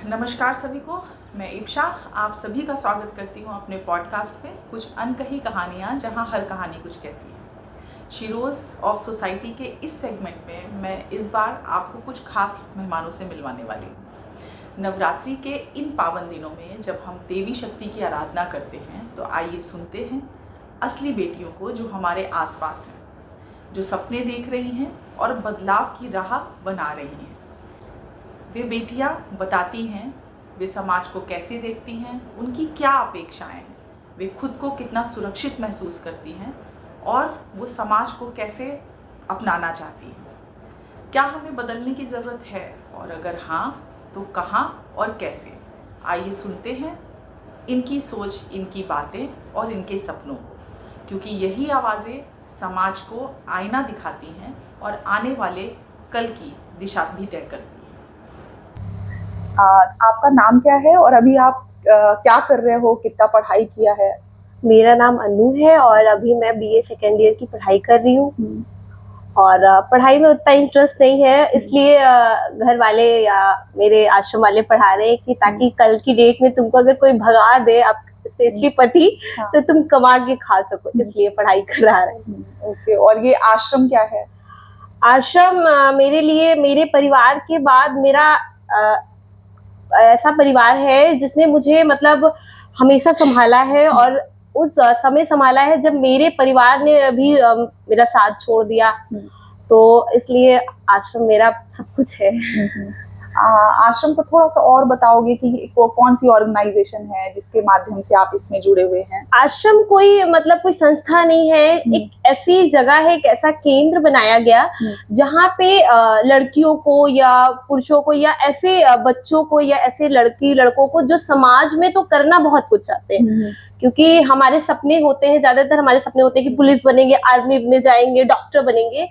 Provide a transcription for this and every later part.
नमस्कार सभी को। मैं इप्शा आप सभी का स्वागत करती हूँ अपने पॉडकास्ट पे कुछ अनकही कहानियाँ जहाँ हर कहानी कुछ कहती है। शीरोज़ ऑफ सोसाइटी के इस सेगमेंट में मैं इस बार आपको कुछ खास मेहमानों से मिलवाने वाली हूँ। नवरात्रि के इन पावन दिनों में जब हम देवी शक्ति की आराधना करते हैं तो आइए सुनते हैं असली बेटियों को जो हमारे आसपास हैं, जो सपने देख रही हैं और बदलाव की राह बना रही हैं। वे बेटियां बताती हैं वे समाज को कैसे देखती हैं, उनकी क्या अपेक्षाएं हैं, वे खुद को कितना सुरक्षित महसूस करती हैं और वो समाज को कैसे अपनाना चाहती हैं। क्या हमें बदलने की ज़रूरत है और अगर हाँ तो कहाँ और कैसे? आइए सुनते हैं इनकी सोच, इनकी बातें और इनके सपनों को, क्योंकि यही आवाज़ें समाज को आईना दिखाती हैं और आने वाले कल की दिशा भी तय करती हैं। आपका नाम क्या है और अभी आप क्या कर रहे हो, कितना पढ़ाई किया है? मेरा नाम अनु है और अभी मैं बीए सेकेंड ईयर की पढ़ाई कर रही हूँ। और पढ़ाई में उतना इंटरेस्ट नहीं है, इसलिए घर वाले या मेरे आश्रम वाले पढ़ा रहे हैं कि ताकि कल की डेट में तुमको अगर कोई भगा दे, आप स्पेशली पति, तो तुम कमा के खा सको, इसलिए पढ़ाई करा रहे हैं। ओके, और ये आश्रम क्या है? आश्रम मेरे लिए मेरे परिवार के बाद मेरा ऐसा परिवार है जिसने मुझे मतलब हमेशा संभाला है और उस समय संभाला है जब मेरे परिवार ने अभी मेरा साथ छोड़ दिया, तो इसलिए आश्रम मेरा सब कुछ है। आश्रम को थोड़ा सा और बताओगे कि कौन सी ऑर्गेनाइजेशन है जिसके माध्यम से आप इसमें जुड़े हुए हैं? आश्रम कोई मतलब कोई संस्था नहीं है, एक ऐसी जगह है, एक ऐसा केंद्र बनाया गया जहाँ पे लड़कियों को या पुरुषों को या ऐसे बच्चों को या ऐसे लड़की लड़कों को जो समाज में तो करना बहुत कुछ चाहते हैं, क्योंकि हमारे सपने होते हैं, ज्यादातर हमारे सपने होते हैं कि पुलिस बनेंगे, आर्मी में जाएंगे, डॉक्टर बनेंगे,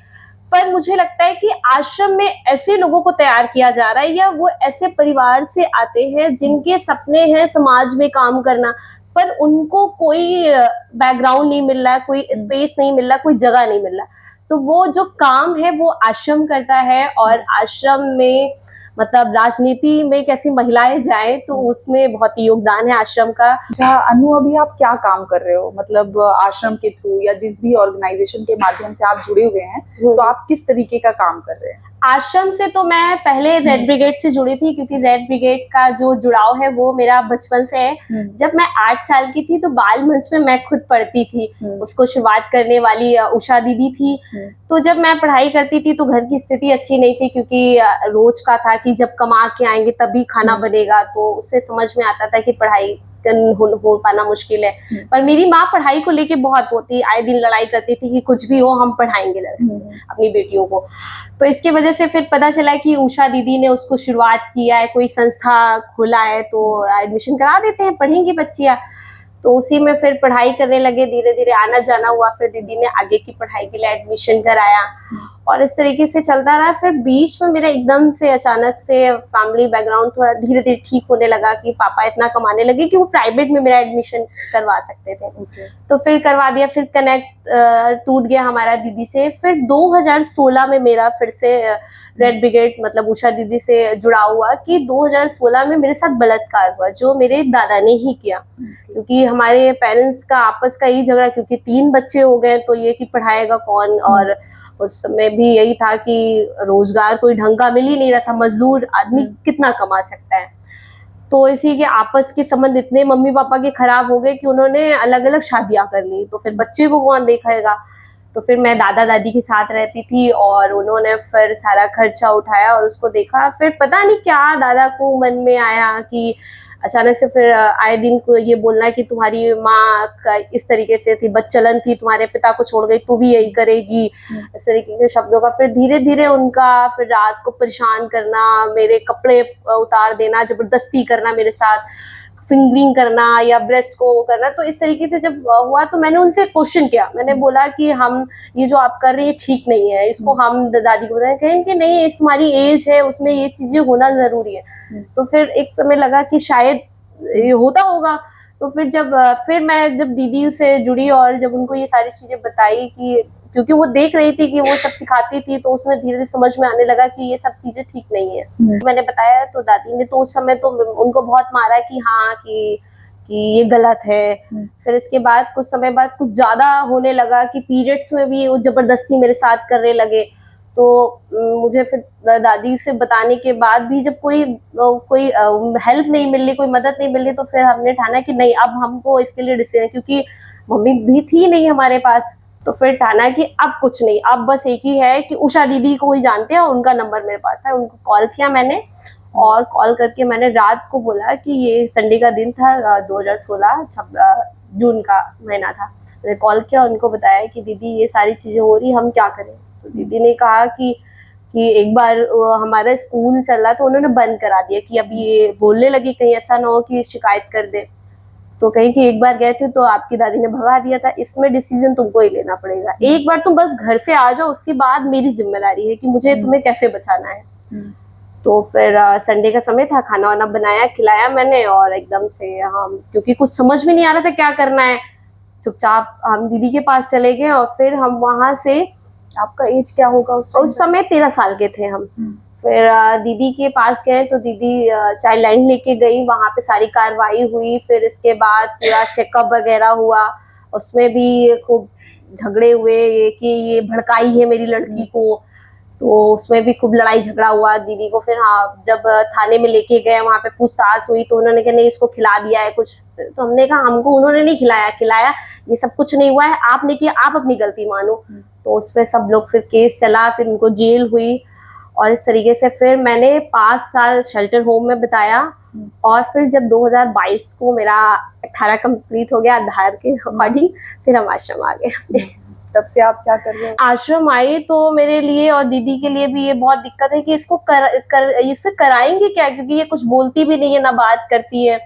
पर मुझे लगता है कि आश्रम में ऐसे लोगों को तैयार किया जा रहा है या वो ऐसे परिवार से आते हैं जिनके सपने हैं समाज में काम करना, पर उनको कोई बैकग्राउंड नहीं मिल रहा, कोई स्पेस नहीं मिल रहा, कोई जगह नहीं मिल रहा, तो वो जो काम है वो आश्रम करता है। और आश्रम में मतलब राजनीति में कैसी महिलाएं जाएं तो उसमें बहुत ही योगदान है आश्रम का। अच्छा अनु, अभी आप क्या काम कर रहे हो, मतलब आश्रम के थ्रू या जिस भी ऑर्गेनाइजेशन के माध्यम से आप जुड़े हुए हैं, तो आप किस तरीके का काम कर रहे हैं? आश्रम से तो मैं पहले रेड ब्रिगेड से जुड़ी थी, क्योंकि रेड ब्रिगेड का जो जुड़ाव है वो मेरा बचपन से है। जब मैं 8 साल की थी तो बाल मंच में मैं खुद पढ़ती थी, उसको शुरुआत करने वाली उषा दीदी थी। तो जब मैं पढ़ाई करती थी तो घर की स्थिति अच्छी नहीं थी, क्योंकि रोज का था कि जब कमा के आएंगे तभी खाना बनेगा, तो उससे समझ में आता था कि पढ़ाई हो पाना मुश्किल है। पर मेरी माँ पढ़ाई को लेके बहुत होती, आए दिन लड़ाई करती थी कि कुछ भी हो हम पढ़ाएंगे अपनी बेटियों को। तो इसकी वजह से फिर पता चला कि उषा दीदी ने उसको शुरुआत किया है, कोई संस्था खुला है तो एडमिशन करा देते हैं, पढ़ेंगी बच्चियां। तो उसी में फिर पढ़ाई करने लगे, धीरे धीरे आना जाना हुआ, फिर दीदी ने आगे की पढ़ाई के लिए एडमिशन कराया और इस तरीके से चलता रहा। फिर बीच में मेरा एकदम से अचानक से फैमिली बैकग्राउंड थोड़ा धीरे धीरे ठीक होने लगा कि पापा इतना कमाने लगे कि वो प्राइवेट में मेरा एडमिशन करवा सकते थे। तो फिर करवा दिया, फिर कनेक्ट टूट गया हमारा दीदी से। फिर 2016 में मेरा फिर से रेड ब्रिगेड मतलब उषा दीदी से जुड़ा हुआ कि 2016 में मेरे साथ बलात्कार हुआ, जो मेरे दादा ने ही किया, क्योंकि हमारे पेरेंट्स का आपस का यही झगड़ा, क्योंकि 3 बच्चे हो गए तो ये कि पढ़ाएगा कौन, और उस समय भी यही था कि रोजगार कोई ढंग का मिल ही नहीं रहा था, मजदूर आदमी कितना कमा सकता है। तो इसी के आपस के संबंध इतने मम्मी पापा के खराब हो गए कि उन्होंने अलग अलग शादियां कर ली, तो फिर बच्चे को कौन देखेगा। तो फिर मैं दादा दादी के साथ रहती थी और उन्होंने फिर सारा खर्चा उठाया और उसको देखा। फिर पता नहीं क्या दादा को मन में आया कि अचानक से फिर आए दिन को ये बोलना कि तुम्हारी माँ का इस तरीके से थी, बदचलन थी, तुम्हारे पिता को छोड़ गई, तू भी यही करेगी, इस तरीके के शब्दों का। फिर धीरे धीरे उनका फिर रात को परेशान करना, मेरे कपड़े उतार देना, जबरदस्ती करना मेरे साथ, फिंगरिंग करना या ब्रेस्ट को करना। तो इस तरीके से जब हुआ तो मैंने उनसे क्वेश्चन किया, मैंने बोला कि हम ये जो आप कर रही है ठीक नहीं है, इसको हम दादी को बताएं। कहें कि नहीं, इस तुम्हारी एज है, उसमें ये चीजें होना जरूरी है। तो फिर एक समय लगा कि शायद ये होता होगा। तो फिर मैं जब दीदी से जुड़ी और जब उनको ये सारी चीजें बताई कि क्योंकि वो देख रही थी कि वो सब सिखाती थी, तो उसमें धीरे धीरे समझ में आने लगा कि ये सब चीजें ठीक नहीं है। मैंने बताया तो दादी ने तो उस समय तो उनको बहुत मारा कि हाँ कि ये गलत है। फिर इसके बाद कुछ समय बाद कुछ ज्यादा होने लगा कि पीरियड्स में भी वो जबरदस्ती मेरे साथ करने लगे। तो मुझे फिर दादी से बताने के बाद भी जब कोई हेल्प नहीं मिल रही, कोई मदद नहीं मिल रही, तो फिर हमने ठाना कि नहीं, अब हमको इसके लिए डिसीजन, क्योंकि मम्मी भी थी नहीं हमारे पास, तो फिर ठाना कि अब कुछ नहीं, अब बस एक ही है कि उषा दीदी को ही जानते हैं, उनका नंबर मेरे पास था, उनको कॉल किया मैंने, और कॉल करके मैंने रात को बोला कि ये संडे का दिन था, 2016 जून का महीना था। मैंने कॉल किया, उनको बताया कि दीदी ये सारी चीजें हो रही, हम क्या करें। तो दीदी ने कहा कि एक बार हमारा स्कूल चल रहा, तो उन्होंने बंद करा दिया कि अब ये बोलने लगी कहीं ऐसा ना हो कि शिकायत कर दे। तो कहीं कि एक बार गए थे तो आपकी दादी ने भगा दिया था, इसमें डिसीजन तुमको ही लेना पड़ेगा, एक बार तुम बस घर से आ जाओ, उसके बाद मेरी जिम्मेदारी है कि मुझे तुम्हें कैसे बचाना है। तो फिर संडे का समय था, खाना वाना बनाया, खिलाया मैंने, और एकदम से हम, क्योंकि कुछ समझ में नहीं आ रहा था क्या करना है, चुपचाप हम दीदी के पास चले गए। और फिर हम वहां से, आपका एज क्या होगा उस समय 13 साल के थे हम। फिर दीदी के पास गए तो दीदी चाइल्ड लाइन लेके गई, वहां पे सारी कार्रवाई हुई। फिर इसके बाद पूरा चेकअप वगैरह हुआ, उसमें भी खूब झगड़े हुए कि ये भड़काई है मेरी लड़की को, तो उसमें भी खूब लड़ाई झगड़ा हुआ दीदी को। फिर हाँ, जब थाने में लेके गए, वहां पे पूछताछ हुई, तो उन्होंने कहा नहीं, इसको खिला दिया है कुछ। तो हमने कहा हमको उन्होंने नहीं खिलाया, ये सब कुछ नहीं हुआ है, आपने किया, आप अपनी गलती मानो। तो उस पर सब लोग, फिर केस चला, फिर उनको जेल हुई, और इस तरीके से फिर मैंने 5 साल शेल्टर होम में बिताया। और फिर जब 2022 को मेरा 18 कंप्लीट हो गया आधार के अकॉर्डिंग, फिर हम आश्रम आ गए। तब से आप क्या कर रहे हो? आश्रम आई तो मेरे लिए और दीदी के लिए भी ये बहुत दिक्कत है कि इसको इससे कराएंगे क्या, क्योंकि ये कुछ बोलती भी नहीं है, ना बात करती है।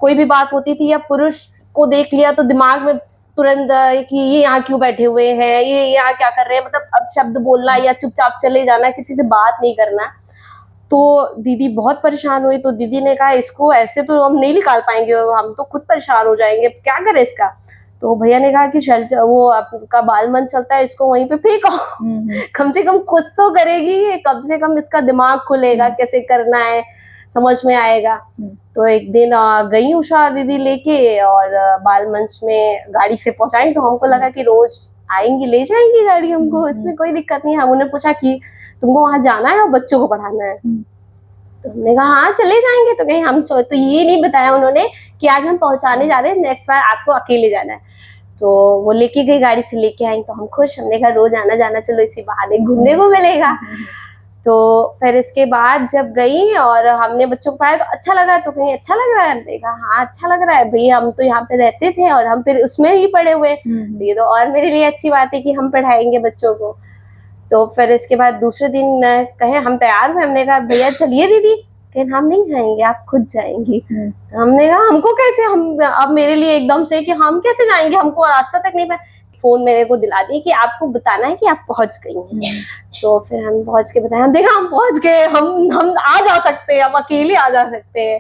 कोई भी बात होती थी या पुरुष को देख लिया तो दिमाग में तुरंत कि ये यहाँ क्यों बैठे हुए हैं, ये यहाँ क्या कर रहे हैं, मतलब अब शब्द बोलना या चुपचाप चले जाना, किसी से बात नहीं करना। तो दीदी बहुत परेशान हुई, तो दीदी ने कहा इसको ऐसे तो हम नहीं निकाल पाएंगे, हम तो खुद परेशान हो जाएंगे, क्या करें इसका। तो भैया ने कहा कि शेल्टर, वो आपका बाल मंच चलता है, इसको वहीं पे फेंको, कम से कम कुछ तो करेगी, कम से कम इसका दिमाग खुलेगा, कैसे करना है समझ में आएगा। तो एक दिन गई उषा दीदी लेके, और बाल मंच में गाड़ी से पहुंचाई, तो हमको लगा कि रोज आएंगी, ले जाएंगी गाड़ी हमको, इसमें कोई दिक्कत नहीं है। हम उन्हें पूछा कि तुमको वहां जाना है और बच्चों को पढ़ाना है, तो हमने कहा हाँ चले जाएंगे। तो कहीं हम तो ये नहीं बताया उन्होंने कि आज हम पहुंचाने जा रहे हैं, नेक्स्ट बार आपको अकेले जाना है। तो वो लेके गई, गाड़ी से लेके आई, तो हम खुश, हमने कहा रोज आना जाना, चलो इसी बहाने घूमने को मिलेगा। तो फिर इसके बाद जब गई और हमने बच्चों को पढ़ाया तो अच्छा लगा, तो कहीं अच्छा लग रहा है, हमने कहा हाँ अच्छा लग रहा है भैया, हम तो यहाँ पे रहते थे और हम फिर उसमें ही पढ़े हुए, तो ये तो और मेरे लिए अच्छी बात है कि हम पढ़ाएंगे बच्चों को। तो फिर इसके बाद दूसरे दिन कहे हम तैयार हुए, हमने कहा भैया चलिए दीदी, कहें हम नहीं जाएंगे, आप खुद जाएंगी। हमने कहा हमको कैसे, हम अब मेरे लिए एकदम से कि हम कैसे जाएंगे, हमको रास्ता तक नहीं पता। फोन मेरे को दिला दी कि आपको बताना है कि आप पहुंच गई हैं। तो फिर हम पहुंच के बताया, हम देखा हम पहुंच गए, हम आ जा सकते हैं, हम अकेले आ जा सकते हैं।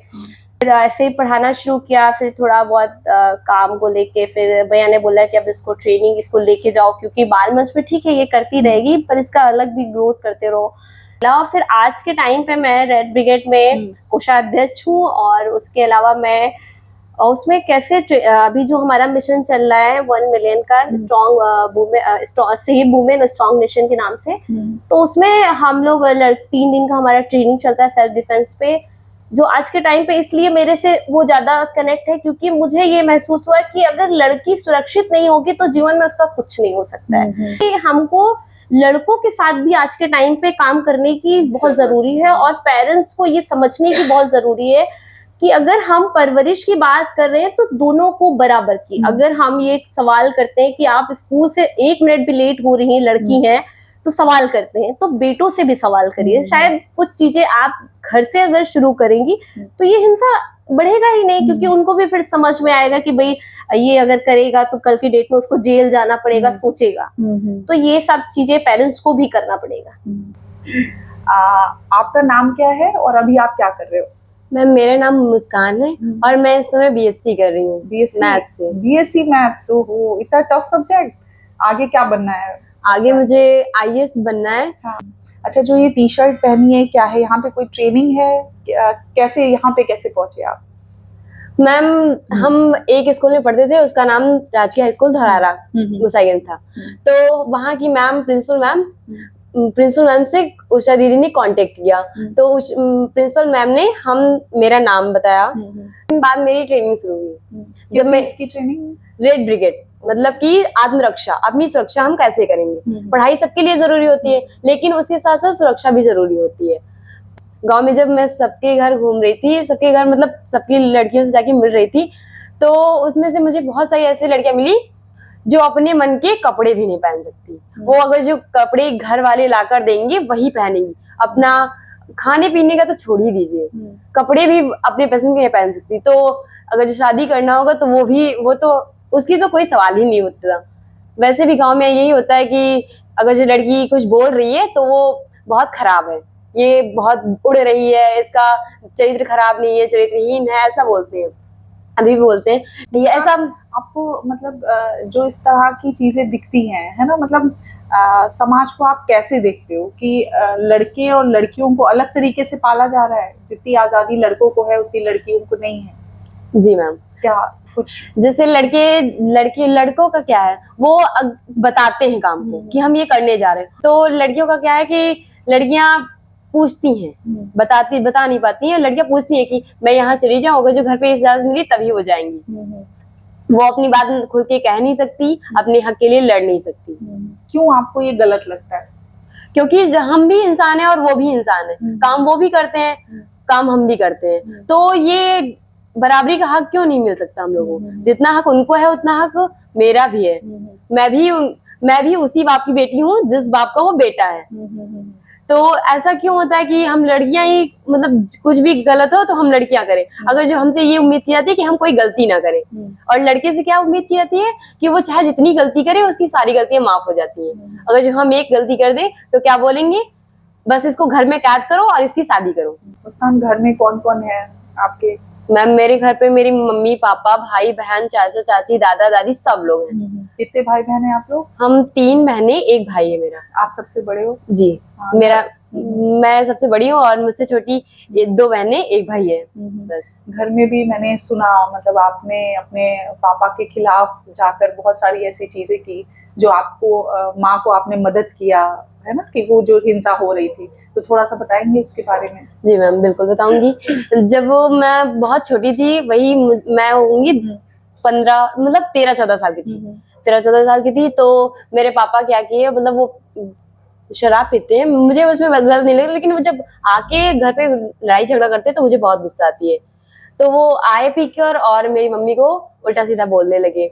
फिर ऐसे ही पढ़ाना शुरू किया। फिर थोड़ा बहुत काम को लेके फिर भैया ने बोला कि अब इसको ट्रेनिंग, इसको लेके जाओ, क्योंकि बाल मंच में ठीक है ये करती रहेगी, पर इसका अलग भी ग्रोथ करते रहो। और फिर आज के टाइम पे मैं रेड ब्रिगेड में कोषाध्यक्ष हूँ, और उसके अलावा मैं उसमें कैसे अभी जो हमारा मिशन चल रहा है 1 मिलियन का सेव वुमेन स्ट्रॉन्ग नेशन के नाम से, तो उसमें हम लोग 3 दिन का हमारा ट्रेनिंग चलता है सेल्फ डिफेंस पे, जो आज के टाइम पे इसलिए मेरे से वो ज्यादा कनेक्ट है क्योंकि मुझे ये महसूस हुआ कि अगर लड़की सुरक्षित नहीं होगी तो जीवन में उसका कुछ नहीं हो सकता है। कि हमको लड़कों के साथ भी आज के टाइम पे काम करने की बहुत जरूरी है, और पेरेंट्स को ये समझने की बहुत जरूरी है कि अगर हम परवरिश की बात कर रहे हैं तो दोनों को बराबर की। अगर हम ये सवाल करते हैं कि आप स्कूल से 1 मिनट भी लेट हो रही हैं, लड़की हैं, तो सवाल करते हैं, तो बेटों से भी सवाल करिए। शायद कुछ चीजें आप घर से अगर शुरू करेंगी तो ये हिंसा बढ़ेगा ही नहीं, क्योंकि उनको भी फिर समझ में आएगा कि भाई ये अगर करेगा तो कल की डेट में उसको जेल जाना पड़ेगा, सोचेगा। तो ये सब चीजें पेरेंट्स को भी करना पड़ेगा। आपका नाम क्या है और अभी आप क्या कर रहे हो? मैम मेरा नाम मुस्कान है और मैं इस समय बीएससी कर रही हूँ मैथ से। बीएससी मैथ्स, ओहो इतना टफ सब्जेक्ट, आगे क्या बनना है? आगे मुझे आईएएस बनना है। अच्छा, जो ये टी शर्ट पहनी है क्या है? यहाँ पे कोई ट्रेनिंग है? कैसे यहाँ पे कैसे पहुंचे आप? मैम हम एक स्कूल में पढ़ते थे, उसका नाम राजकीय हाई स्कूल धरारा गोसाईगंज था। तो वहाँ की मैम प्रिंसिपल मैम से उषा दीदी ने कांटेक्ट किया। तो प्रिंसिपल मैम ने मेरा नाम बताया। बाद मेरी ट्रेनिंग शुरू हुई। जब मैं इसकी ट्रेनिंग रेड ब्रिगेड, मतलब कि आत्मरक्षा, अपनी सुरक्षा हम कैसे करेंगे। पढ़ाई सबके लिए जरूरी होती है, लेकिन उसके साथ साथ सुरक्षा भी जरूरी होती है। गांव में जब मैं सबके घर घूम रही थी, सबके घर मतलब सबकी लड़कियों से जाके मिल रही थी, तो उसमें से मुझे बहुत सारी ऐसी लड़कियां मिली जो अपने मन के कपड़े भी नहीं पहन सकती। वो अगर जो कपड़े घर वाले लाकर देंगे वही पहनेंगी। अपना खाने पीने का तो छोड़ ही दीजिए, कपड़े भी अपने पसंद के नहीं पहन सकती। तो अगर जो शादी करना होगा तो वो तो उसकी तो कोई सवाल ही नहीं उठता। वैसे भी गांव में यही होता है कि अगर जो लड़की कुछ बोल रही है तो वो बहुत खराब है, ये बहुत उड़ रही है, इसका चरित्र खराब नहीं है, चरित्रहीन है, ऐसा बोलते हैं, अभी भी बोलते हैं। ये ऐसा आपको मतलब जो इस तरह की चीजें दिखती हैं, है ना, मतलब समाज को आप कैसे देखते हो कि लड़के और लड़कियों को अलग तरीके से पाला जा रहा है? जितनी आजादी लड़कों को है उतनी लड़कियों को नहीं है। जी मैम। क्या कुछ जैसे लड़कों का क्या है, वो बताते हैं काम को कि हम ये करने जा रहे हैं। तो लड़कियों का क्या है कि लड़कियां पूछती हैं, बता नहीं पाती हैं। लड़कियां पूछती हैं कि मैं यहाँ चली जाऊँ, अगर जो घर पे इजाजत मिली तभी वो जाएंगी। वो अपनी बात खुल के कह नहीं सकती, अपने हक के लिए लड़ नहीं सकती। क्यों आपको ये गलत लगता है? क्योंकि हम भी इंसान हैं और वो भी इंसान है। काम वो भी करते हैं, काम हम भी करते हैं। तो ये बराबरी का हक क्यों नहीं मिल सकता हम लोगों को? जितना हक उनको है उतना हक मेरा भी है। मैं भी उसी बाप की बेटी हूँ जिस बाप का वो बेटा है। तो ऐसा क्यों होता है कि हम लड़कियां ही, मतलब कुछ भी गलत हो तो हम लड़कियां करें। अगर जो हमसे ये उम्मीद की जाती है कि हम कोई गलती ना करें, और लड़के से क्या उम्मीद की जाती है कि वो चाहे जितनी गलती करे उसकी सारी गलतियां माफ हो जाती हैं। अगर जो हम एक गलती कर दे तो क्या बोलेंगे, बस इसको घर में कैद करो और इसकी शादी करो। मुस्कान, घर में कौन कौन है आपके? मैम मेरे घर पे मेरी मम्मी पापा, भाई बहन, चाचा चाची, दादा दादी सब लोग हैं। कितने भाई बहन हैं आप लोग? हम 3 बहनें, 1 भाई है मेरा। आप सबसे बड़े हो? जी। मैं सबसे बड़ी हूँ और मुझसे छोटी 2 बहनें 1 भाई है। बस। घर में भी मैंने सुना, मतलब आपने अपने पापा के खिलाफ जाकर बहुत सारी ऐसी चीजें की जो आपको माँ को आपने मदद किया, है ना, कि वो जो हिंसा हो रही थी, तो थोड़ा सा बताएंगे उसके बारे में? जी मैम बिल्कुल बताऊंगी। जब मैं बहुत छोटी थी, वही मैं होंगी 15 मतलब 13-14 साल की थी। 13-14 साल की थी तो मेरे पापा क्या किए, मतलब वो शराब पीते हैं, मुझे उसमें गलत नहीं लगी, लेकिन वो जब आके घर पे लड़ाई झगड़ा करते हैं तो मुझे बहुत गुस्सा आती है। तो वो आए पीकर और मेरी मम्मी को उल्टा सीधा बोलने लगे।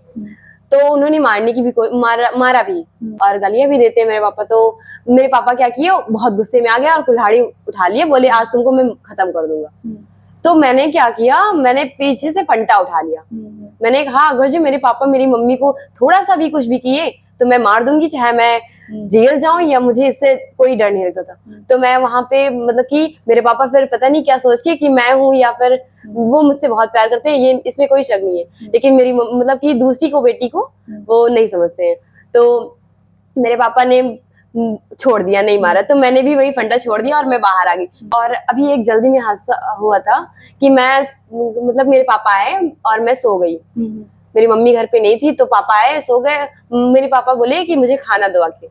तो उन्होंने मारने की भी मारा भी और गालियां भी देते हैं मेरे पापा। तो मेरे पापा क्या किए, बहुत गुस्से में आ गया और कुल्हाड़ी उठा लिए, बोले आज तुमको मैं खत्म कर दूंगा। तो मैंने क्या किया, मैंने पीछे से फंटा उठा लिया। मैंने कहा अगर जो मेरे पापा मेरी मम्मी को थोड़ा सा भी कुछ भी किए तो मैं मार दूंगी, चाहे मैं जेल जाऊं या मुझे इससे कोई डर नहीं लगता था। तो मैं वहां पे मतलब कि मेरे पापा फिर पता नहीं क्या सोच के कि मैं हूँ या फिर वो मुझसे बहुत प्यार करते हैं, ये इसमें कोई शक नहीं है, लेकिन मेरी मतलब कि दूसरी को बेटी को वो नहीं समझते हैं। तो मेरे पापा ने छोड़ दिया, नहीं मारा। तो मैंने भी वही फंडा छोड़ दिया और मैं बाहर आ गई। और अभी एक जल्दी में हादसा हुआ था कि मैं मतलब मेरे पापा आए और मैं सो गई। मेरी मम्मी घर पे नहीं थी तो पापा आए, सो गए। मेरे पापा बोले कि मुझे खाना दो आके।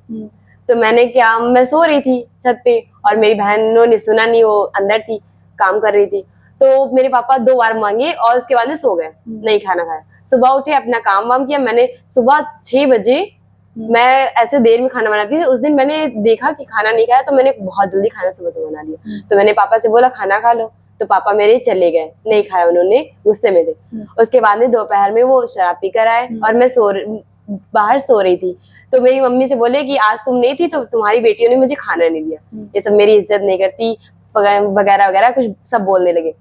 तो मैं सो रही थी छत पे और मेरी बहनों ने सुना नहीं, वो अंदर थी काम कर रही थी। तो मेरे पापा 2 बार मांगे और उसके बाद में सो गए, नहीं खाना खाया। सुबह उठे, अपना काम वाम किया। मैंने सुबह 6 बजे मैं ऐसे देर में खाना बनाती थी। उस दिन मैंने देखा कि खाना नहीं खाया तो मैंने बहुत जल्दी खाना सुबह से बना लिया। तो मैंने पापा से बोला खाना खा लो, तो पापा मेरे चले गए, नहीं खाया उन्होंने, गुस्से में थे। उसके बाद में दोपहर में वो शराब पी कर आए और मैं बाहर सो रही थी। तो मेरी मम्मी से बोले कि आज तुम नहीं थी तो तुम्हारी बेटियों ने मुझे खाना नहीं दिया, ये सब मेरी इज्जत नहीं करती वगैरह वगैरह कुछ सब बोलने लगे।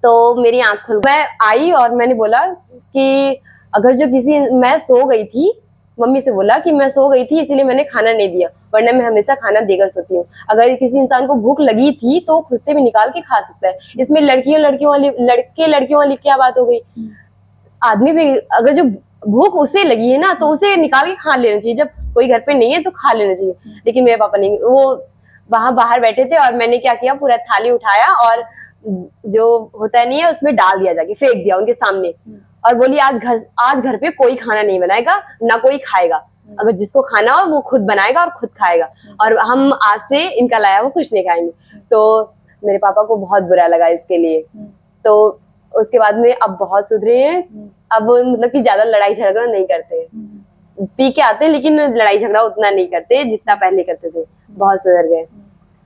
तो मेरी आंख खुल गई। मैं आई और मैंने बोला कि अगर जो मैं सो गई थी, मम्मी से बोला कि मैं सो गई थी इसीलिए मैंने खाना नहीं दिया, वरना मैं हमेशा खाना देकर सोती हूँ। अगर किसी इंसान को भूख लगी थी तो खुद से भी निकाल के खा सकता है, इसमें लड़के लड़कियों वाली क्या बात हो गई? आदमी भी अगर जो भूख उसे लगी है ना तो उसे निकाल के खा लेना चाहिए। जब कोई घर पे नहीं है तो खा लेना चाहिए। लेकिन मेरे पापा नहीं, वो वहां बाहर बैठे थे और मैंने क्या किया, पूरा थाली उठाया और जो होता नहीं है उसमें डाल दिया, जाके फेंक दिया उनके सामने, और बोली आज घर पे कोई खाना नहीं बनाएगा, ना कोई खाएगा, अगर जिसको खाना हो वो खुद बनाएगा और खुद खाएगा, और हम आज से इनका लाया वो कुछ नहीं खाएंगे। तो मेरे पापा को बहुत बुरा लगा इसके लिए। तो उसके बाद में अब बहुत सुधरे हैं, अब मतलब कि ज्यादा लड़ाई झगड़ा नहीं करते, पी के आते हैं लेकिन लड़ाई झगड़ा उतना नहीं करते जितना पहले करते थे, बहुत सुधर गए।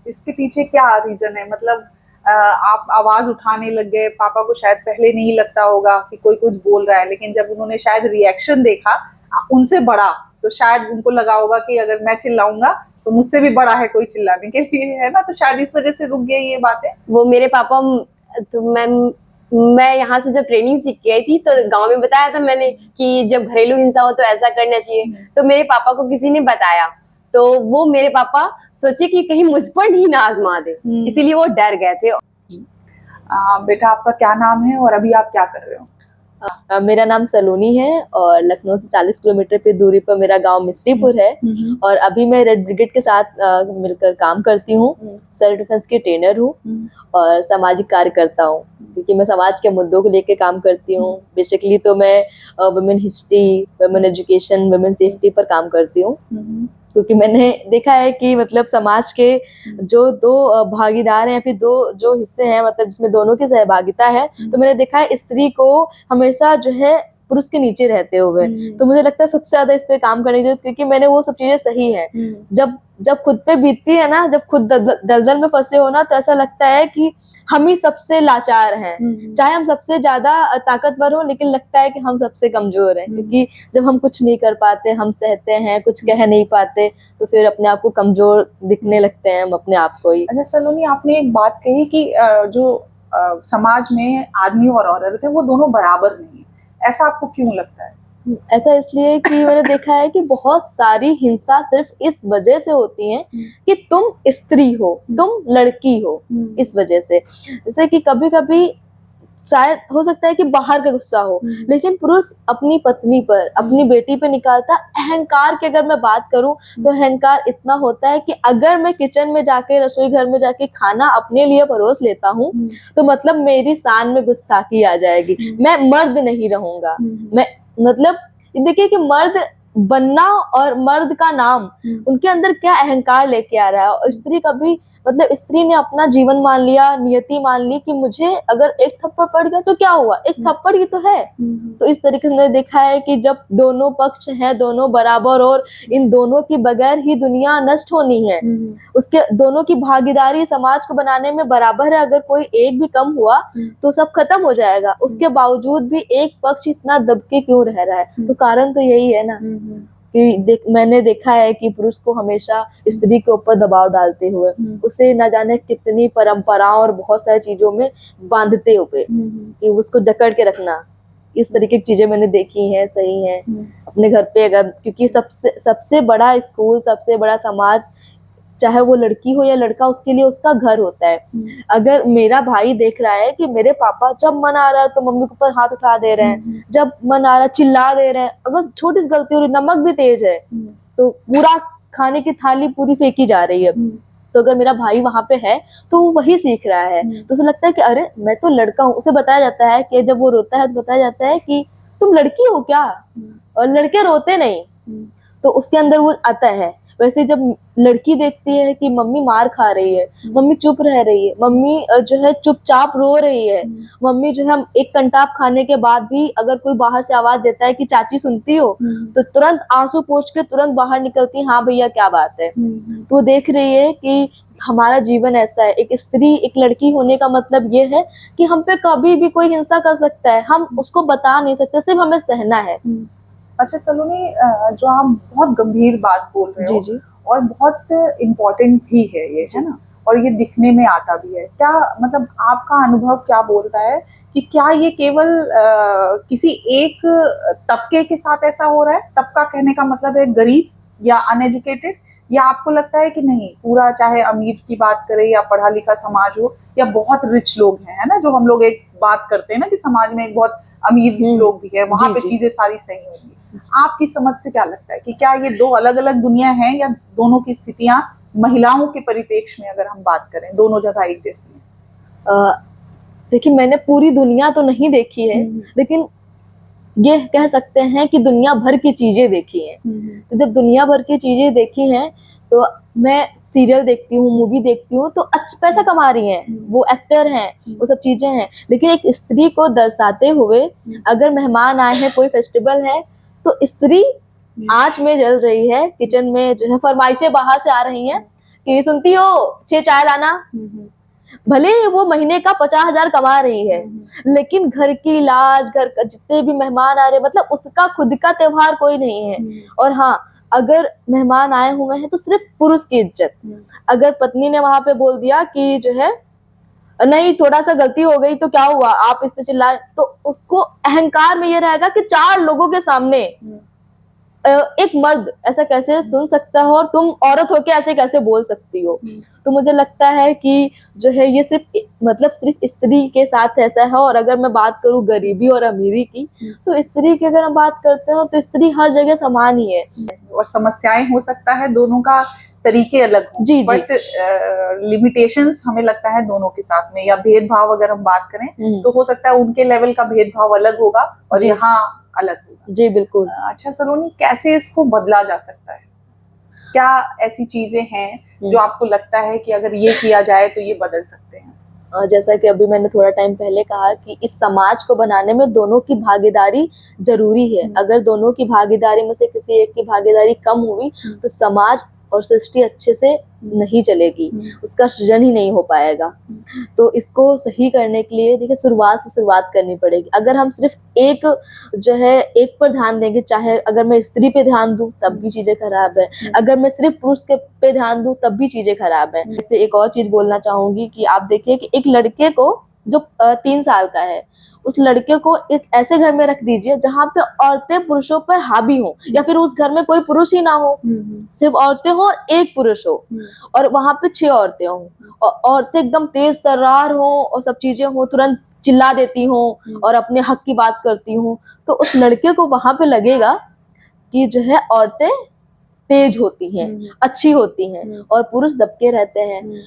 इसके पीछे क्या रीजन है? मतलब आप आवाज उठाने लग गए, पापा को शायद पहले नहीं लगता होगा कि कोई कुछ बोल रहा है, लेकिन जब उन्होंने शायद रिएक्शन देखा उनसे बड़ा, तो शायद उनको लगा होगा कि अगर मैं चिल्लाऊंगा तो मुझसे भी बड़ा है कोई चिल्लाने के लिए, है ना? तो शायद इस वजह से रुक गई ये बातें। वो मेरे पापा, तो मैं यहाँ से जब ट्रेनिंग सीख के आई थी तो गांव में बताया था मैंने कि जब घरेलू हिंसा हो तो ऐसा करना चाहिए, तो मेरे पापा को किसी ने बताया, तो वो मेरे पापा सोचे कि कहीं मुझ पर नहीं ना आजमा दे, इसीलिए वो डर गए थे। बेटा आपका क्या नाम है और अभी आप क्या कर रहे हो? मेरा नाम सलोनी है और लखनऊ से 40 किलोमीटर पे दूरी पर मेरा गांव मिस्रीपुर है, और अभी मैं रेड ब्रिगेड के साथ मिलकर काम करती हूँ। सेल्फ डिफेंस की ट्रेनर हूँ और सामाजिक कार्य करता हूँ, क्योंकि मैं समाज के मुद्दों को लेकर काम करती हूँ। बेसिकली तो मैं women history, women education, women safety पर काम करती हूँ, क्योंकि मैंने देखा है कि मतलब समाज के जो दो भागीदार हैं, फिर दो जो हिस्से हैं, मतलब जिसमें दोनों की सहभागिता है, तो मैंने देखा है स्त्री को हमेशा जो है पुरुष के नीचे रहते हुए, तो मुझे लगता है सबसे ज्यादा इस पे काम करने की जरूरत, क्योंकि मैंने वो सब चीजें सही है, जब खुद पे बीतती है ना, जब खुद दलदल में फंसे हो ना, तो ऐसा लगता है कि हम ही सबसे लाचार हैं, चाहे हम सबसे ज्यादा ताकतवर हो, लेकिन लगता है कि हम सबसे कमजोर हैं, क्योंकि जब हम कुछ नहीं कर पाते, हम सहते हैं, कुछ कह नहीं पाते, तो फिर अपने आप को कमजोर दिखने लगते हैं हम अपने आप को ही। अच्छा सलोनी, आपने एक बात कही कि जो समाज में आदमी और औरत है वो दोनों बराबर नहीं है, ऐसा आपको क्यों लगता है? ऐसा इसलिए कि मैंने देखा है कि बहुत सारी हिंसा सिर्फ इस वजह से होती है कि तुम स्त्री हो, तुम लड़की हो, इस वजह से। जैसे कि कभी कभी शायद हो सकता है कि बाहर का गुस्सा हो, लेकिन पुरुष अपनी पत्नी पर, अपनी बेटी पर निकालता अहंकार की। अगर मैं बात करूं तो अहंकार इतना होता है कि अगर मैं किचन में जाके, रसोई घर में जाके खाना अपने लिए परोस लेता हूं, तो मतलब मेरी शान में गुस्ताखी आ जाएगी, मैं मर्द नहीं रहूंगा। मैं मतलब देखिए कि मर्द बनना और मर्द का नाम, उनके अंदर क्या अहंकार लेके आ रहा है। और स्त्री कभी, मतलब स्त्री ने अपना जीवन मान लिया, नियति मान ली कि मुझे अगर एक थप्पड़ पड़ गया तो क्या हुआ, एक थप्पड़ ही तो है। तो इस तरीके से मैंने देखा है कि जब दोनों पक्ष हैं, दोनों बराबर, और इन दोनों की बगैर ही दुनिया नष्ट होनी है, उसके दोनों की भागीदारी समाज को बनाने में बराबर है। अगर कोई एक भी कम हुआ तो सब खत्म हो जाएगा, उसके बावजूद भी एक पक्ष इतना दबके क्यों रह रहा है? तो कारण तो यही है ना कि मैंने देखा है कि पुरुष को हमेशा स्त्री के ऊपर दबाव डालते हुए, उसे न जाने कितनी परंपराओं और बहुत सारी चीजों में बांधते हुए कि उसको जकड़ के रखना, इस तरीके की चीजें मैंने देखी हैं, सही हैं अपने घर पे। अगर क्योंकि सबसे बड़ा स्कूल, सबसे बड़ा समाज, चाहे वो लड़की हो या लड़का, उसके लिए उसका घर होता है। अगर मेरा भाई देख रहा है कि मेरे पापा जब मन आ रहा है तो मम्मी के ऊपर हाथ उठा दे रहे हैं, जब मन आ रहा है चिल्ला दे रहे हैं, अगर छोटी सी गलती हो रही, नमक भी तेज है तो पूरा खाने की थाली पूरी फेंकी जा रही है, तो अगर मेरा भाई वहां पे है तो वो वही सीख रहा है। तो उसे लगता है कि अरे मैं तो लड़का हूँ। उसे बताया जाता है कि जब वो रोता है तो बताया जाता है कि तुम लड़की हो क्या, और लड़के रोते नहीं, तो उसके अंदर वो आता है। वैसे जब लड़की देखती है कि मम्मी मार खा रही है, मम्मी चुप रह रही है, मम्मी जो है चुपचाप रो रही है, मम्मी जो है एक कंटाप खाने के बाद भी अगर कोई बाहर से आवाज देता है कि चाची सुनती हो, तो तुरंत आंसू पोंछ के तुरंत बाहर निकलती है, हाँ भैया क्या बात है। तो वो देख रही है कि हमारा जीवन ऐसा है। एक स्त्री, एक लड़की होने का मतलब ये है कि हम पे कभी भी कोई हिंसा कर सकता है, हम उसको बता नहीं सकते, सिर्फ हमें सहना है। अच्छा सलोनी, जो आप बहुत गंभीर बात बोल रहे हो, जी जी, और बहुत इम्पोर्टेंट भी है ये, है ना, और ये दिखने में आता भी है, क्या मतलब आपका अनुभव क्या बोलता है कि क्या ये केवल किसी एक तबके के साथ ऐसा हो रहा है? तबका कहने का मतलब है गरीब या अनएजुकेटेड, या आपको लगता है कि नहीं, पूरा चाहे अमीर की बात करें या पढ़ा लिखा समाज हो या बहुत रिच लोग हैं, है ना, जो हम लोग एक बात करते हैं ना कि समाज में एक बहुत अमीर लोग भी है, वहां पे चीजें सारी सही होंगी, आपकी समझ से क्या लगता है कि क्या ये दो अलग अलग दुनिया हैं या दोनों की स्थितियां महिलाओं के परिप्रेक्ष्य में अगर हम बात करें दोनों जगह एक जैसी हैं? देखिए, मैंने पूरी दुनिया तो नहीं देखी है, लेकिन ये कह सकते हैं कि दुनिया भर की चीजें देखी हैं। तो जब दुनिया भर की चीजें देखी हैं तो मैं सीरियल देखती हूँ, मूवी देखती हूँ, तो अच्छा पैसा कमा रही हैं, वो एक्टर हैं, वो सब चीजें हैं, लेकिन एक स्त्री को दर्शाते हुए अगर मेहमान आए हैं, कोई फेस्टिवल है, तो स्त्री आंच में जल रही है, किचन में जो है फरमाइशें बाहर से आ रही हैं कि सुनती हो 6 चाय लाना। भले ही वो महीने का 50,000 कमा रही है, लेकिन घर की लाज, घर का जितने भी मेहमान आ रहे, मतलब उसका खुद का त्योहार कोई नहीं है। और हाँ, अगर मेहमान आए हुए हैं तो सिर्फ पुरुष की इज्जत। अगर पत्नी ने वहां पे बोल दिया कि जो है नहीं, थोड़ा सा गलती हो गई तो क्या हुआ, आप इस पे चिल्लाए, तो उसको अहंकार में ये रहेगा कि 4 लोगों के सामने एक मर्द ऐसा कैसे सुन सकता हो और तुम औरत होके ऐसे कैसे बोल सकती हो। तो मुझे लगता है कि जो है ये सिर्फ स्त्री के साथ ऐसा है। और अगर मैं बात करूं गरीबी और अमीरी की, तो स्त्री की अगर हम बात करते हो तो स्त्री हर जगह समान ही है। और समस्याएं हो सकता है दोनों का तरीके अलग हों, जी, जी। बट लिमिटेशंस हमें लगता है दोनों के साथ में, या भेदभाव अगर हम बात करें तो हो सकता है उनके लेवल का भेदभाव अलग होगा और यहाँ अलग होगा। जी बिल्कुल। अच्छा सलोनी, कैसे इसको बदला जा सकता है? क्या ऐसी चीजें हैं जो आपको लगता है कि अगर ये किया जाए तो ये बदल सकते हैं? जैसा कि अभी मैंने थोड़ा टाइम पहले कहा कि इस समाज को बनाने में दोनों की भागीदारी जरूरी है। अगर दोनों की भागीदारी में से किसी एक की भागीदारी कम हुई तो समाज और सृष्टि अच्छे से नहीं चलेगी, उसका सृजन ही नहीं हो पाएगा। तो इसको सही करने के लिए देखिए शुरुआत करनी पड़ेगी। अगर हम सिर्फ एक पर ध्यान देंगे, चाहे अगर मैं स्त्री पे ध्यान दूं तब भी चीजें खराब है, अगर मैं सिर्फ पुरुष के पे ध्यान दूं तब भी चीजें खराब है। इस पे एक और चीज बोलना चाहूंगी कि आप देखिए कि एक लड़के को जो 3 साल का है, उस लड़के को एक ऐसे घर में रख दीजिए जहाँ पे औरतें पुरुषों पर हावी हो, या फिर उस घर में कोई पुरुष ही ना हो, सिर्फ औरतें हो और एक पुरुष हो, और वहां पे 6 औरतें हो, और औरतें एकदम तेज तर्रार हो और सब चीजें हो, तुरंत चिल्ला देती हो और अपने हक की बात करती हो, तो उस लड़के को वहां पे लगेगा कि जो है औरतें तेज होती हैं, अच्छी होती हैं, और पुरुष दबके रहते हैं।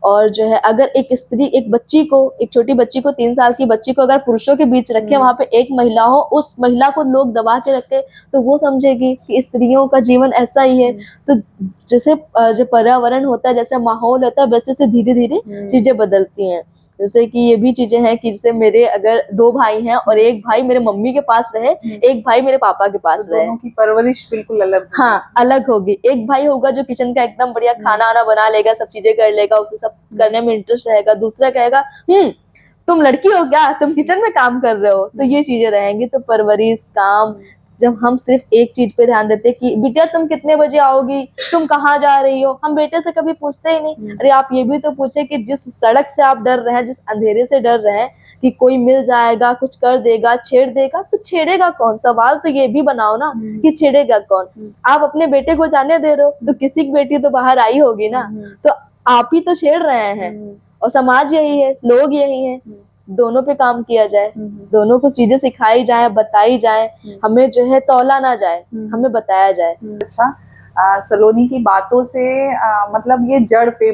और जो है अगर एक स्त्री एक छोटी बच्ची को 3 साल की बच्ची को अगर पुरुषों के बीच रखे, वहां पे एक महिला हो, उस महिला को लोग दबा के रखे, तो वो समझेगी कि स्त्रियों का जीवन ऐसा ही है। तो जैसे जो पर्यावरण होता है, जैसे माहौल होता है, वैसे से धीरे धीरे चीजें बदलती हैं। जैसे कि ये भी चीजें हैं कि जैसे मेरे अगर 2 भाई हैं और एक भाई मेरे मम्मी के पास रहे, एक भाई मेरे पापा के पास तो रहे, दोनों की परवरिश बिल्कुल अलग होगी। हाँ, अलग होगी। एक भाई होगा जो किचन का एकदम बढ़िया खाना आना बना लेगा, सब चीजें कर लेगा, उसे सब करने में इंटरेस्ट रहेगा। दूसरा कहेगा तुम लड़की हो क्या, तुम किचन में काम कर रहे हो। तो ये चीजें रहेंगी। तो परवरिश, काम, जब हम सिर्फ एक चीज पे ध्यान देते कि बेटा तुम कितने बजे आओगी, तुम कहाँ जा रही हो, हम बेटे से कभी पूछते ही नहीं। अरे आप ये भी तो पूछे कि जिस सड़क से आप डर रहे हैं, जिस अंधेरे से डर रहे हैं कि कोई मिल जाएगा, कुछ कर देगा, छेड़ देगा, तो छेड़ेगा कौन? सवाल तो ये भी बनाओ ना कि छेड़ेगा कौन। आप अपने बेटे को जाने दे रहे हो तो किसी की बेटी तो बाहर आई होगी ना, तो आप ही तो छेड़ रहे हैं। और समाज यही है, लोग यही है। दोनों पे काम किया जाए, दोनों को चीजें सिखाई जाए, बताई जाए, हमें जो है तौला ना जाए, हमें बताया जाए। अच्छा, सलोनी की बातों से मतलब ये जड़ पे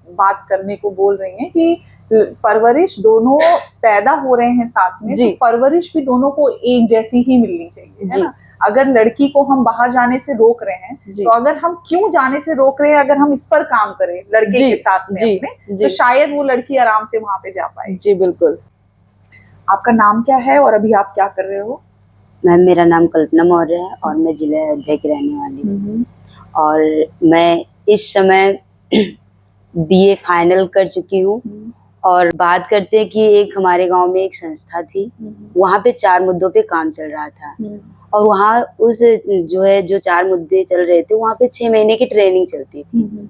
बात करने को बोल रही हैं कि परवरिश दोनों पैदा हो रहे हैं साथ में, तो परवरिश भी दोनों को एक जैसी ही मिलनी चाहिए, है ना? अगर लड़की को हम बाहर जाने से रोक रहे हैं, तो अगर हम क्यों जाने से रोक रहे हैं, अगर हम इस पर काम करें लड़के के साथ में अपने, तो शायद वो लड़की आराम से वहां पे जा पाए। जी बिल्कुल। आपका नाम क्या है और अभी आप क्या कर रहे हो? मैम, मेरा नाम कल्पना मौर्य है और मैं जिला अयोध्या की रहने वाली हूँ। और मैं इस समय BA फाइनल कर चुकी हूँ। और बात करते हैं कि एक हमारे गांव में एक संस्था थी, वहाँ पे 4 मुद्दों पे काम चल रहा था। और वहाँ उस जो 4 मुद्दे चल रहे थे, वहाँ पे 6 महीने की ट्रेनिंग चलती थी।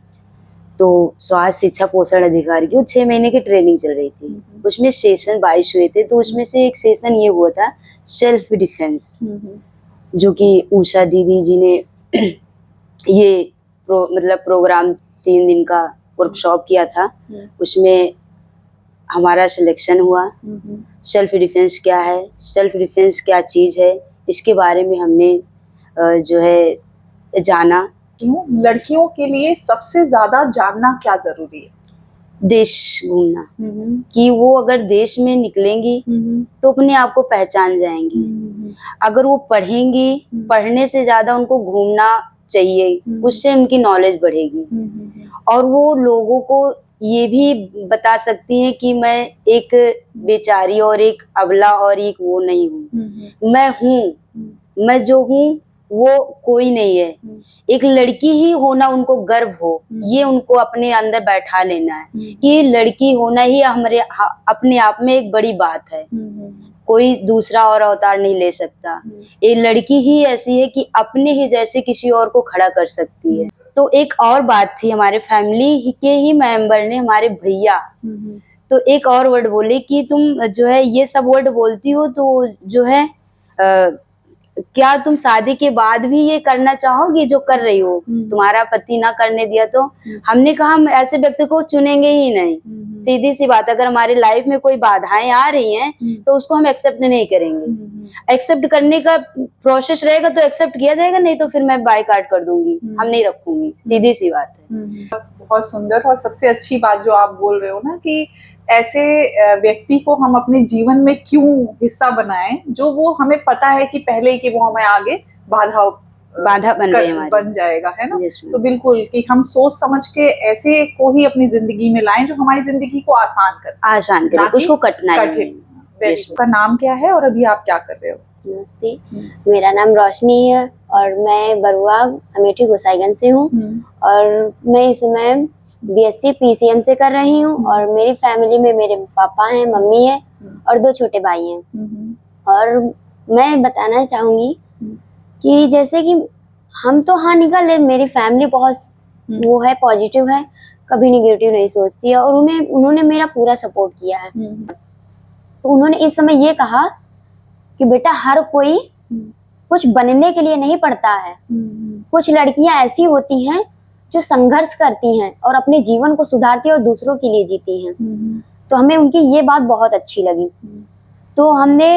तो स्वास्थ्य, शिक्षा, पोषण अधिकारी की 6 महीने की ट्रेनिंग चल रही थी। उसमें सेशन 22 हुए थे। तो उसमें से एक सेशन ये हुआ था सेल्फ डिफेंस, जो कि उषा दीदी जी ने ये प्रोग्राम 3 दिन का वर्कशॉप किया था। उसमें हमारा सिलेक्शन हुआ। सेल्फ डिफेंस क्या है, सेल्फ डिफेंस क्या चीज़ है, इसके बारे में हमने जो है जाना। क्यों लड़कियों के लिए सबसे ज्यादा जानना क्या जरूरी है? देश घूमना, कि वो अगर देश में निकलेंगी तो अपने आप को पहचान जाएंगी। अगर वो पढ़ेंगी, पढ़ने से ज्यादा उनको घूमना चाहिए, उससे उनकी नॉलेज बढ़ेगी और वो लोगों को ये भी बता सकती हैं कि मैं एक बेचारी और एक अबला और एक वो नहीं हूँ, मैं हूँ, मैं जो हूँ वो कोई नहीं है। एक लड़की ही होना उनको गर्व हो, ये उनको अपने अंदर बैठा लेना है कि लड़की होना ही हमारे अपने आप में एक बड़ी बात है। कोई दूसरा और अवतार नहीं ले सकता। ये लड़की ही ऐसी है कि अपने ही जैसे किसी और को खड़ा कर सकती है। तो एक और बात थी, हमारे फैमिली के ही मेंबर ने, हमारे भैया, तो एक और वर्ड बोले कि तुम जो है ये सब वर्ड बोलती हो तो जो है क्या तुम शादी के बाद भी ये करना चाहोगी जो कर रही हो? तुम्हारा पति ना करने दिया तो? हमने कहा हम ऐसे व्यक्ति को चुनेंगे ही नहीं। सीधी सी बात, अगर हमारी लाइफ में कोई बाधाएं आ रही हैं तो उसको हम एक्सेप्ट नहीं करेंगे। एक्सेप्ट करने का प्रोसेस रहेगा तो एक्सेप्ट किया जाएगा, नहीं तो फिर मैं बायकॉट कर दूंगी, हम नहीं रखूंगी। सीधी सी बात है। बहुत सुंदर। और सबसे अच्छी बात जो आप बोल रहे हो ना कि ऐसे व्यक्ति को हम अपने जीवन में क्यों हिस्सा बनाएं जो वो हमें पता है कि पहले ही कि वो हमें आगे बाधा बन जाएगा, है ना। तो बिल्कुल कि हम सोच समझ के ऐसे को ही अपनी जिंदगी में लाएं जो हमारी जिंदगी को आसान करे, उसको कठिनाई। का नाम क्या है और अभी आप क्या कर रहे हो? नमस्ते, मेरा नाम रोशनी है और मैं बरुआ अमेठी गोसाईगंज से हूँ और मैं इस समय बीएससी पीसीएम से कर रही हूँ और मेरी फैमिली में मेरे पापा हैं, मम्मी है और 2 छोटे भाई हैं। और मैं बताना चाहूंगी कि जैसे कि हम तो हाँ निकल ले, मेरी फैमिली बहुत वो है, पॉजिटिव है, कभी निगेटिव नहीं सोचती है और उन्होंने मेरा पूरा सपोर्ट किया है। तो उन्होंने इस समय ये कहा कि बेटा हर कोई कुछ बनने के लिए नहीं पढ़ता है, कुछ लड़कियां ऐसी होती हैं जो संघर्ष करती हैं और अपने जीवन को सुधारती हैं और दूसरों के लिए जीती हैं। तो हमें उनकी ये बात बहुत अच्छी लगी। तो हमने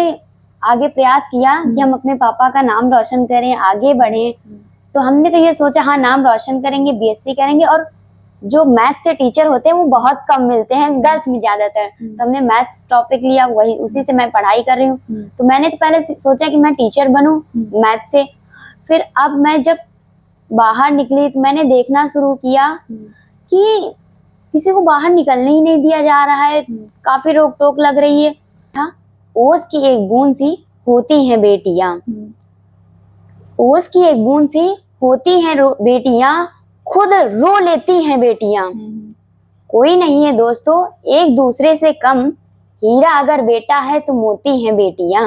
आगे प्रयास किया कि हम अपने पापा का नाम रोशन करें, आगे बढ़ें। तो हमने तो ये सोचा हाँ नाम रोशन करेंगे, बीएससी करेंगे और जो मैथ्स से टीचर होते हैं वो बहुत कम मिलते हैं गर्ल्स में ज्यादातर। तो हमने मैथ्स टॉपिक लिया, वही उसी से मैं पढ़ाई कर रही हूँ। तो मैंने तो पहले सोचा कि मैं टीचर बनूं मैथ्स से। फिर अब मैं जब बाहर निकली तो मैंने देखना शुरू किया कि किसी को बाहर निकलने ही नहीं दिया जा रहा है, काफी रोक टोक लग रही है। ओस की एक बूंद सी होती हैं बेटियां, ओस की एक बूंद सी होती हैं बेटियां, खुद रो लेती हैं बेटियां। कोई नहीं है दोस्तों एक दूसरे से कम, हीरा अगर बेटा है तो मोती हैं बेटियां।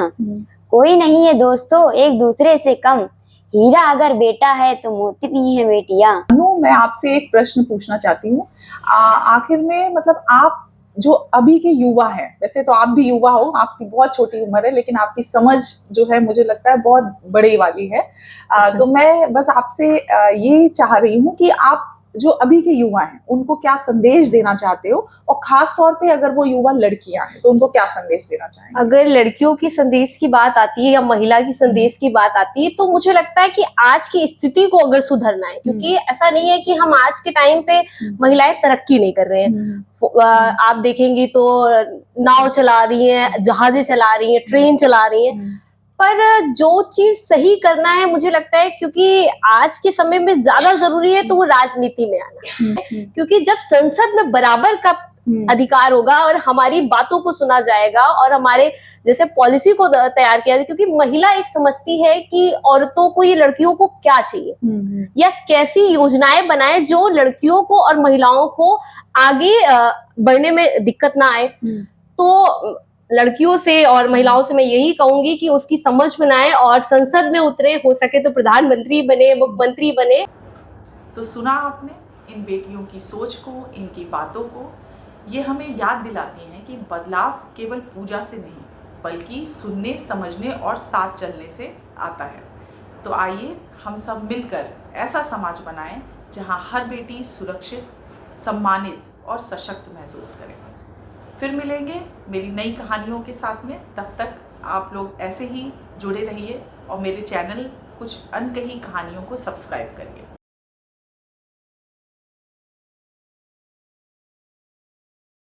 कोई नहीं है दोस्तों एक दूसरे से कम, हीरा अगर बेटा है तो मोती हैं बेटियां। मैं आपसे एक प्रश्न पूछना चाहती हूँ। आखिर में मतलब आप जो अभी के युवा हैं, वैसे तो आप भी युवा हो, आपकी बहुत छोटी उम्र है, लेकिन आपकी समझ जो है मुझे लगता है बहुत बड़े वाली है। तो मैं बस आपसे ये चाह रही हूँ कि आप जो अभी के युवा हैं उनको क्या संदेश देना चाहते हो, और खास तौर पे अगर वो युवा लड़कियां हैं तो उनको क्या संदेश देना चाहेंगे? अगर लड़कियों की संदेश की बात आती है या महिला की संदेश की बात आती है तो मुझे लगता है कि आज की स्थिति को अगर सुधरना है, क्योंकि ऐसा नहीं है कि हम आज के टाइम पे महिलाएं तरक्की नहीं कर रहे हैं। आप देखेंगी तो नाव चला रही हैं, जहाजें चला रही हैं, ट्रेन चला रही हैं, पर जो चीज सही करना है मुझे लगता है, क्योंकि आज के समय में ज्यादा जरूरी है तो वो राजनीति में आना। क्योंकि जब संसद में बराबर का अधिकार होगा और हमारी बातों को सुना जाएगा और हमारे जैसे पॉलिसी को तैयार किया जाए, क्योंकि महिला एक समझती है कि औरतों को, ये लड़कियों को क्या चाहिए या कैसी योजनाएं बनाए जो लड़कियों को और महिलाओं को आगे बढ़ने में दिक्कत ना आए। तो लड़कियों से और महिलाओं से मैं यही कहूंगी कि उसकी समझ बनाए और संसद में उतरे, हो सके तो प्रधानमंत्री बने, मुख्यमंत्री बने। तो सुना आपने इन बेटियों की सोच को, इनकी बातों को। ये हमें याद दिलाती हैं कि बदलाव केवल पूजा से नहीं बल्कि सुनने, समझने और साथ चलने से आता है। तो आइए हम सब मिलकर ऐसा समाज बनाएं जहां हर बेटी सुरक्षित, सम्मानित और सशक्त महसूस करे। फिर मिलेंगे मेरी नई कहानियों के साथ में। तब तक आप लोग ऐसे ही जुड़े रहिए और मेरे चैनल कुछ अनकही कहानियों को सब्सक्राइब करिए।